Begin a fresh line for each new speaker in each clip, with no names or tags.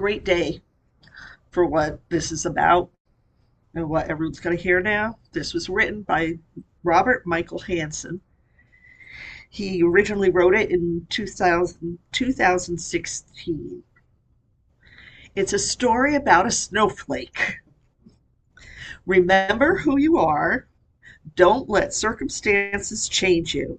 Great day for what this is about and what everyone's going to hear now. This was written by Robert Michael Hansen. He originally wrote it in 2016. It's a story about a snowflake. Remember who you are. Don't let circumstances change you.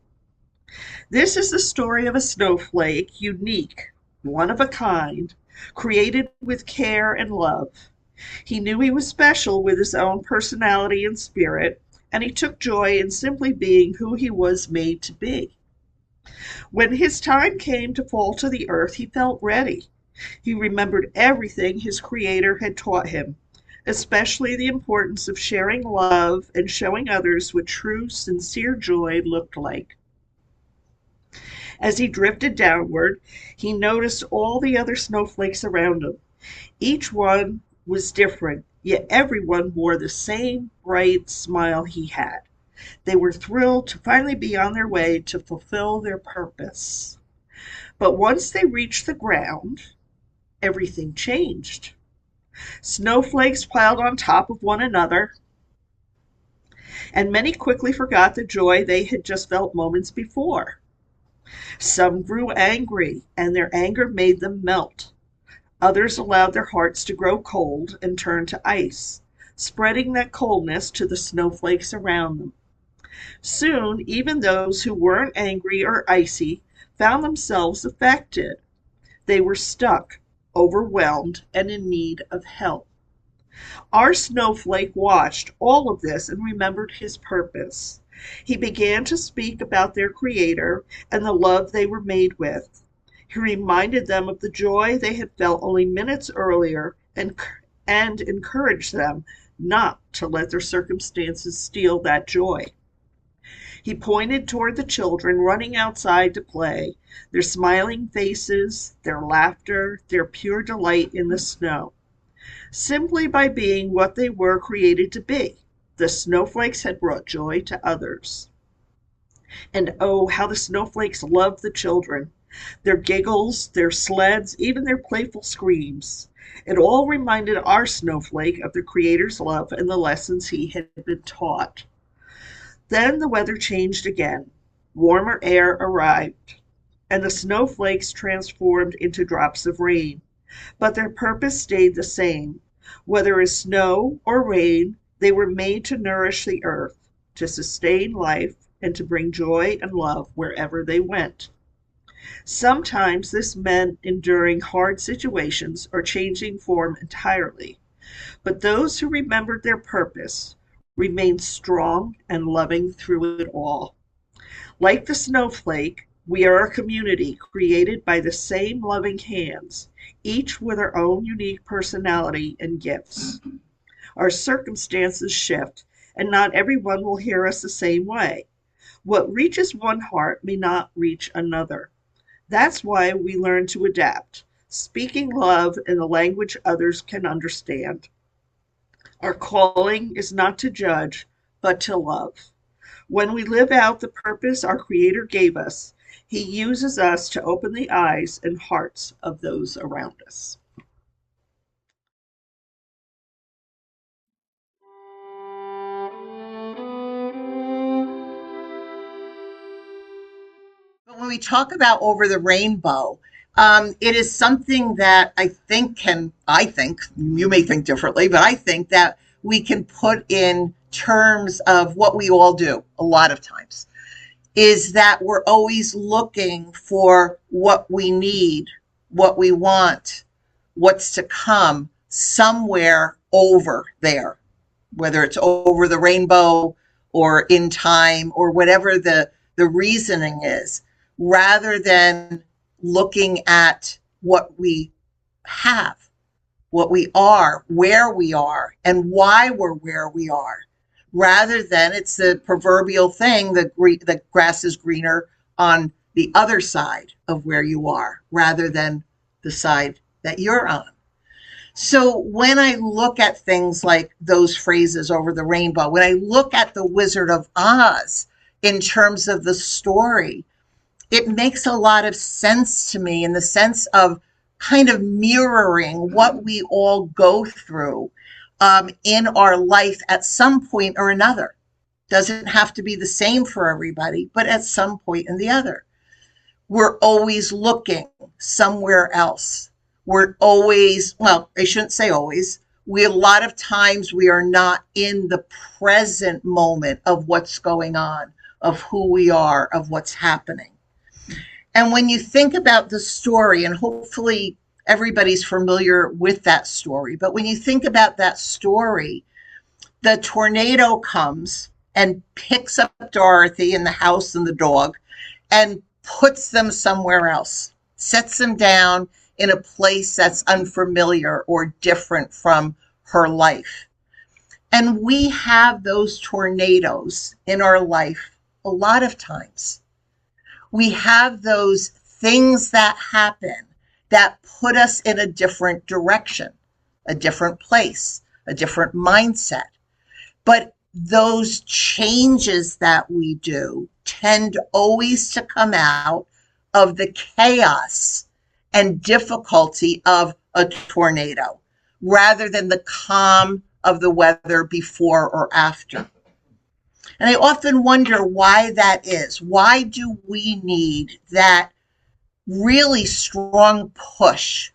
This is the story of a snowflake, unique, one of a kind, created with care and love. He knew he was special with his own personality and spirit, and he took joy in simply being who he was made to be. When his time came to fall to the earth, he felt ready. He remembered everything his Creator had taught him, especially the importance of sharing love and showing others what true, sincere joy looked like. As he drifted downward, he noticed all the other snowflakes around him. Each one was different, yet everyone wore the same bright smile he had. They were thrilled to finally be on their way to fulfill their purpose. But once they reached the ground, everything changed. Snowflakes piled on top of one another, and many quickly forgot the joy they had just felt moments before. Some grew angry, and their anger made them melt. Others allowed their hearts to grow cold and turn to ice, spreading that coldness to the snowflakes around them. Soon, even those who weren't angry or icy found themselves affected. They were stuck, overwhelmed, and in need of help. Our snowflake watched all of this and remembered his purpose. He began to speak about their Creator and the love they were made with. He reminded them of the joy they had felt only minutes earlier and encouraged them not to let their circumstances steal that joy. He pointed toward the children running outside to play, their smiling faces, their laughter, their pure delight in the snow. Simply by being what they were created to be, the snowflakes had brought joy to others. And oh, how the snowflakes loved the children. Their giggles, their sleds, even their playful screams. It all reminded our snowflake of the Creator's love and the lessons he had been taught. Then the weather changed again. Warmer air arrived, and the snowflakes transformed into drops of rain. But their purpose stayed the same. Whether as snow or rain, they were made to nourish the earth, to sustain life, and to bring joy and love wherever they went. Sometimes this meant enduring hard situations or changing form entirely. But those who remembered their purpose remained strong and loving through it all. Like the snowflake, we are a community created by the same loving hands, each with our own unique personality and gifts. Our circumstances shift, and not everyone will hear us the same way. What reaches one heart may not reach another. That's why we learn to adapt, speaking love in a language others can understand. Our calling is not to judge, but to love. When we live out the purpose our Creator gave us, He uses us to open the eyes and hearts of those around us.
But when we talk about over the rainbow, it is something that I think, you may think differently, but I think that we can put in terms of what we all do a lot of times, is that we're always looking for what we need, what we want, what's to come somewhere over there, whether it's over the rainbow or in time or whatever the reasoning is, rather than looking at what we have, what we are, where we are, and why we're where we are, rather than it's the proverbial thing, the grass is greener on the other side of where you are, rather than the side that you're on. So when I look at things like those phrases over the rainbow, when I look at the Wizard of Oz in terms of the story, it makes a lot of sense to me in the sense of kind of mirroring what we all go through in our life at some point or another. Doesn't have to be the same for everybody, but at some point or the other. We're always looking somewhere else. We're always, well, I shouldn't say always. A lot of times we are not in the present moment of what's going on, of who we are, of what's happening. And when you think about the story, and hopefully everybody's familiar with that story, but when you think about that story, the tornado comes and picks up Dorothy and the house and the dog and puts them somewhere else, sets them down in a place that's unfamiliar or different from her life. And we have those tornadoes in our life a lot of times. We have those things that happen that put us in a different direction, a different place, a different mindset. But those changes that we do tend always to come out of the chaos and difficulty of a tornado rather than the calm of the weather before or after. And I often wonder why that is. Why do we need that really strong push,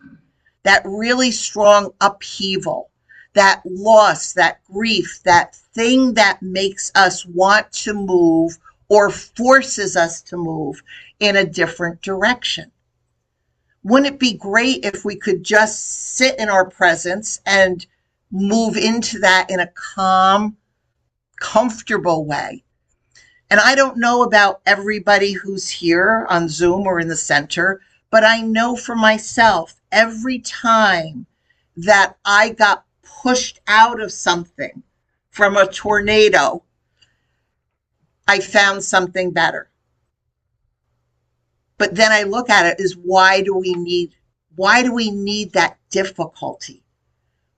that really strong upheaval, that loss, that grief, that thing that makes us want to move or forces us to move in a different direction? Wouldn't it be great if we could just sit in our presence and move into that in a calm, comfortable way? And I don't know about everybody who's here on Zoom or in the center, but I know for myself, every time that I got pushed out of something from a tornado, I found something better. But then I look at it as why do we need that difficulty?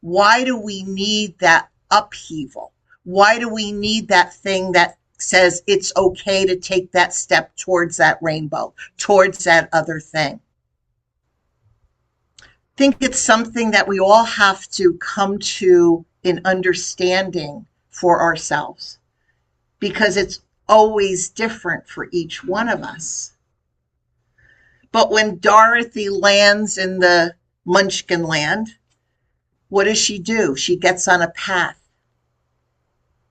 Why do we need that upheaval? Why do we need that thing that says it's okay to take that step towards that rainbow, towards that other thing? I think it's something that we all have to come to in understanding for ourselves, because it's always different for each one of us. But when Dorothy lands in the Munchkin land, what does she do? She gets on a path.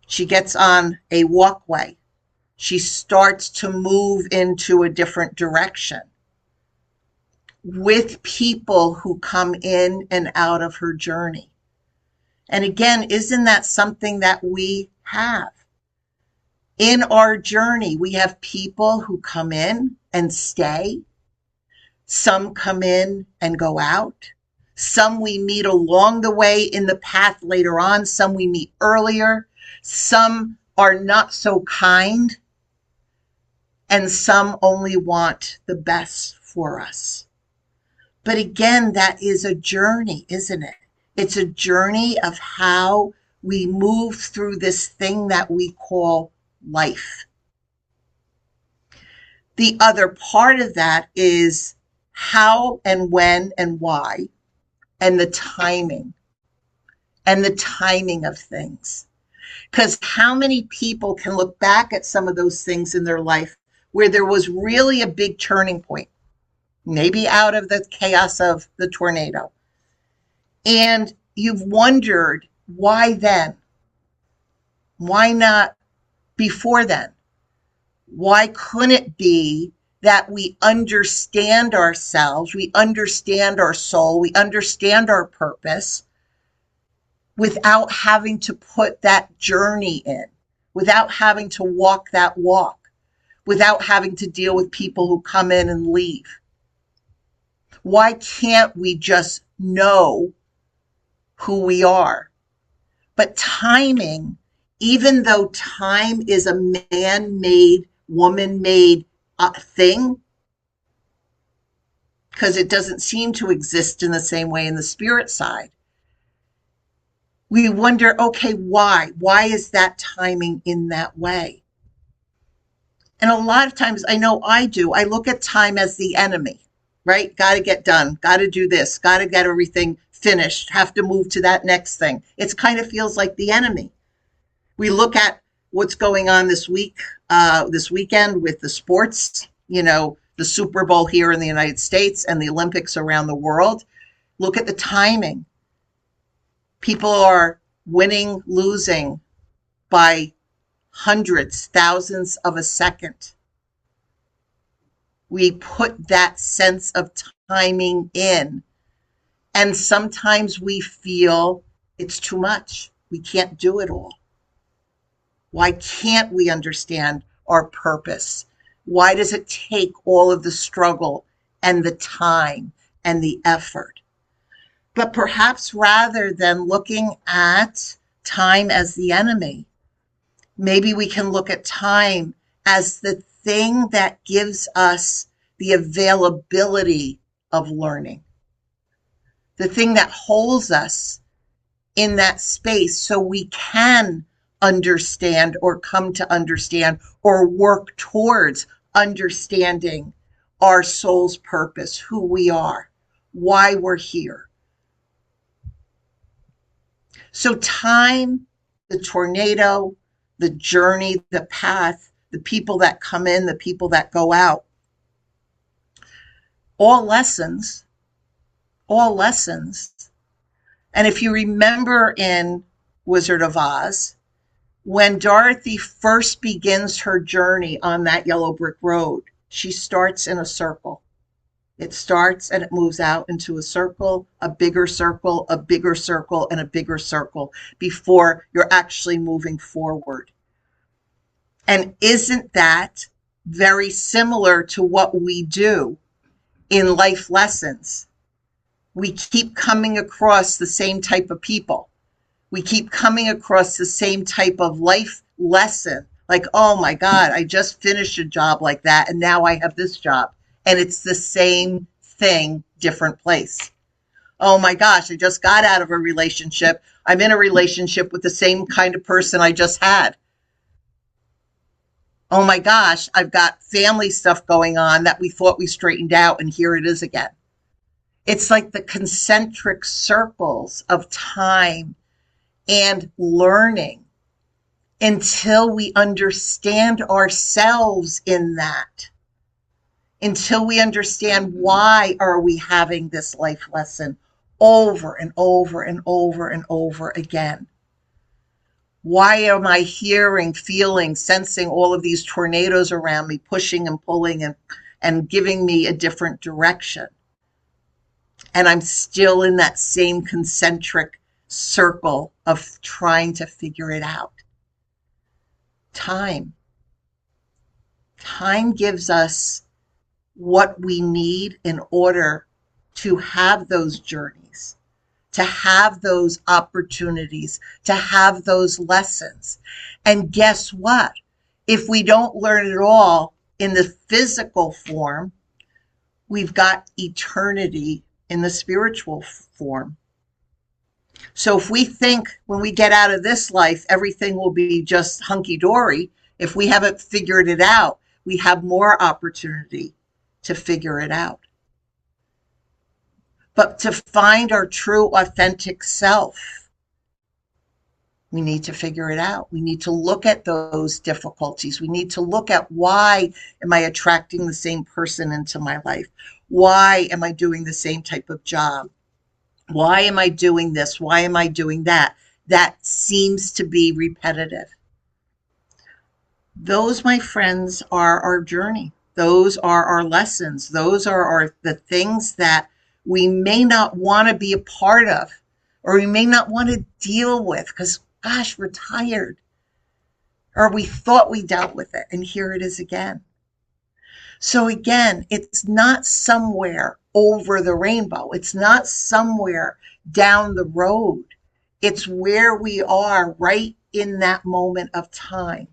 She gets on a walkway. She starts to move into a different direction with people who come in and out of her journey. And again, isn't that something that we have? In our journey, we have people who come in and stay. Some come in and go out. Some we meet along the way in the path later on. Some we meet earlier. Some are not so kind. And some only want the best for us. But again, that is a journey, isn't it? It's a journey of how we move through this thing that we call life. The other part of that is how and when and why, and the timing of things. Because how many people can look back at some of those things in their life where there was really a big turning point, maybe out of the chaos of the tornado, and you've wondered, why then? Why not before then? Why couldn't it be that we understand ourselves, we understand our soul, we understand our purpose without having to put that journey in, without having to walk that walk, without having to deal with people who come in and leave? Why can't we just know who we are? But timing, even though time is a man-made, woman-made thing, because it doesn't seem to exist in the same way in the spirit side, we wonder, okay, why? Why is that timing in that way? And a lot of times, I know I do, I look at time as the enemy, right? Got to get done, got to do this, got to get everything finished, have to move to that next thing. It kind of feels like the enemy. We look at what's going on this weekend with the sports, the Super Bowl here in the United States and the Olympics around the world. Look at the timing. People are winning, losing by hundreds, thousands of a second. We put that sense of timing in, and sometimes we feel it's too much. We can't do it all. Why can't we understand our purpose? Why does it take all of the struggle and the time and the effort? But perhaps rather than looking at time as the enemy, maybe we can look at time as the thing that gives us the availability of learning, the thing that holds us in that space so we can understand or come to understand or work towards understanding our soul's purpose, who we are, why we're here. So time, the tornado, the journey, the path, the people that come in, the people that go out, all lessons, all lessons. And if you remember in Wizard of Oz, when Dorothy first begins her journey on that yellow brick road, she starts in a circle. It starts and it moves out into a circle, a bigger circle, a bigger circle, and a bigger circle before you're actually moving forward. And isn't that very similar to what we do in life lessons? We keep coming across the same type of people. We keep coming across the same type of life lesson. Like, oh my God, I just finished a job like that, and now I have this job. And it's the same thing, different place. Oh my gosh, I just got out of a relationship. I'm in a relationship with the same kind of person I just had. Oh my gosh, I've got family stuff going on that we thought we straightened out, and here it is again. It's like the concentric circles of time and learning until we understand ourselves in that, until we understand why are we having this life lesson over and over and over and over again. Why am I hearing, feeling, sensing all of these tornadoes around me, pushing and pulling and giving me a different direction? And I'm still in that same concentric circle of trying to figure it out. Time. Time gives us what we need in order to have those journeys, to have those opportunities, to have those lessons. And guess what? If we don't learn it all in the physical form, we've got eternity in the spiritual form. So if we think when we get out of this life, everything will be just hunky-dory, if we haven't figured it out, we have more opportunity to figure it out. But to find our true, authentic self, we need to figure it out. We need to look at those difficulties. We need to look at why am I attracting the same person into my life? Why am I doing the same type of job? Why am I doing this? Why am I doing that? That seems to be repetitive. Those, my friends, are our journey. Those are our lessons. Those are the things that we may not want to be a part of, or we may not want to deal with because, gosh, we're tired. Or we thought we dealt with it, and here it is again. So again, it's not somewhere over the rainbow. It's not somewhere down the road. It's where we are right in that moment of time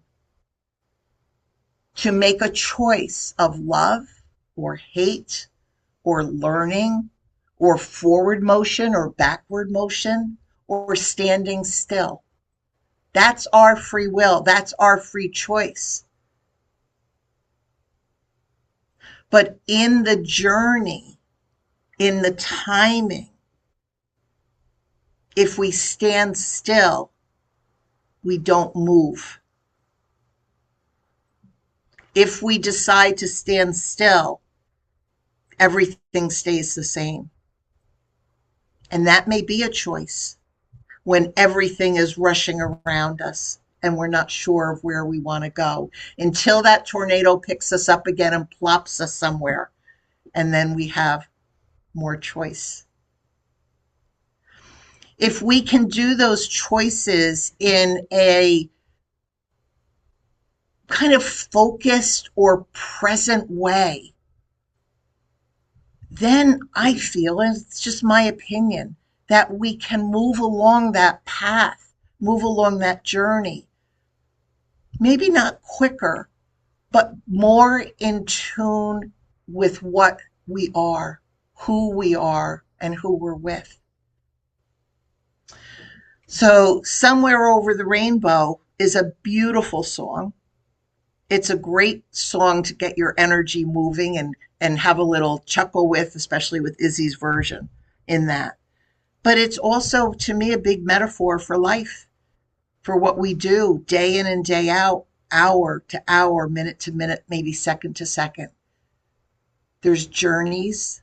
to make a choice of love or hate or learning or forward motion or backward motion or standing still. That's our free will. That's our free choice. But in the journey, in the timing. If we stand still, we don't move. If we decide to stand still, everything stays the same. And that may be a choice when everything is rushing around us and we're not sure of where we want to go until that tornado picks us up again and plops us somewhere. And then we have more choice. If we can do those choices in a kind of focused or present way, then I feel, and it's just my opinion, that we can move along that path, move along that journey. Maybe not quicker, but more in tune with what we are, who we are, and who we're with. So, Somewhere Over the Rainbow is a beautiful song. It's a great song to get your energy moving and have a little chuckle with, especially with Izzy's version in that. But it's also, to me, a big metaphor for life, for what we do day in and day out, hour to hour, minute to minute, maybe second to second. There's journeys,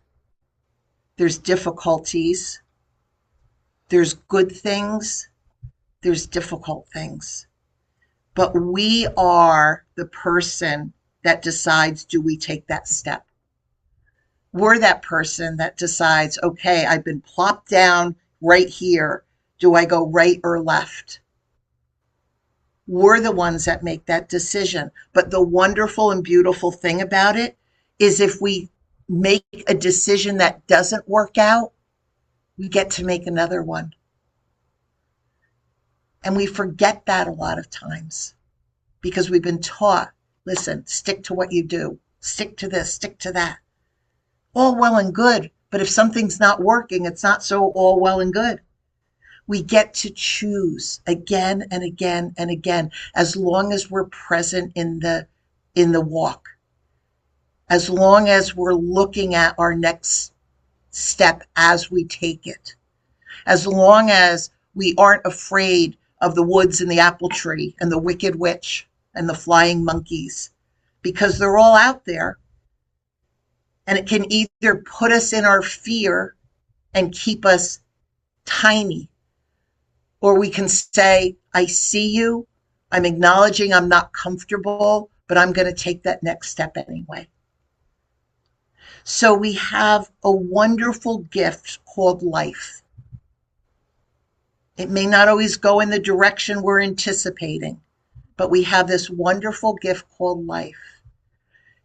there's difficulties, there's good things, there's difficult things. But we are the person that decides, do we take that step? We're that person that decides, okay, I've been plopped down right here. Do I go right or left? We're the ones that make that decision. But the wonderful and beautiful thing about it is if we make a decision that doesn't work out, we get to make another one. And we forget that a lot of times because we've been taught, listen, stick to what you do, stick to this, stick to that. All well and good, but if something's not working, it's not so all well and good. We get to choose again and again and again, as long as we're present in the walk, as long as we're looking at our next step as we take it, as long as we aren't afraid of the woods and the apple tree and the wicked witch and the flying monkeys, because they're all out there. And it can either put us in our fear and keep us tiny, or we can say, I see you, I'm acknowledging I'm not comfortable, but I'm going to take that next step anyway. So we have a wonderful gift called life. It may not always go in the direction we're anticipating, but we have this wonderful gift called life.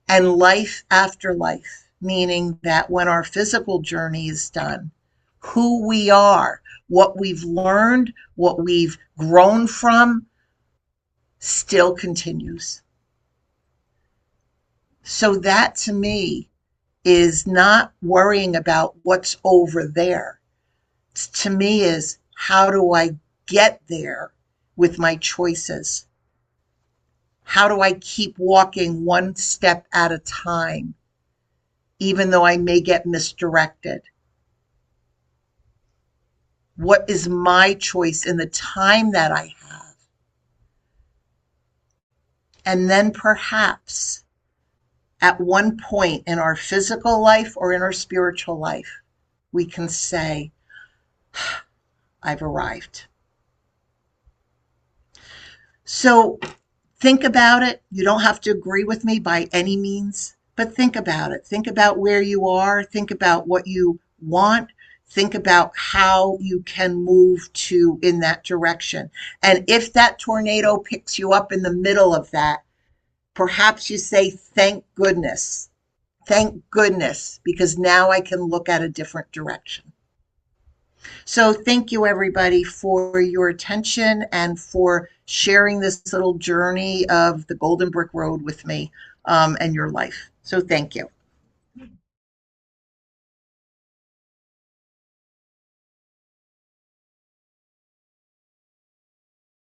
And life after life, meaning that when our physical journey is done, who we are, what we've learned, what we've grown from, still continues. So that to me is not worrying about what's over there. To me is, how do I get there with my choices? How do I keep walking one step at a time, even though I may get misdirected? What is my choice in the time that I have? And then perhaps at one point in our physical life or in our spiritual life, we can say, I've arrived. So think about it. You don't have to agree with me by any means, but think about it. Think about where you are. Think about what you want. Think about how you can move to in that direction. And if that tornado picks you up in the middle of that, perhaps you say, thank goodness. Thank goodness, because now I can look at a different direction. So thank you, everybody, for your attention and for sharing this little journey of the Golden Brick Road with me and your life. So thank you.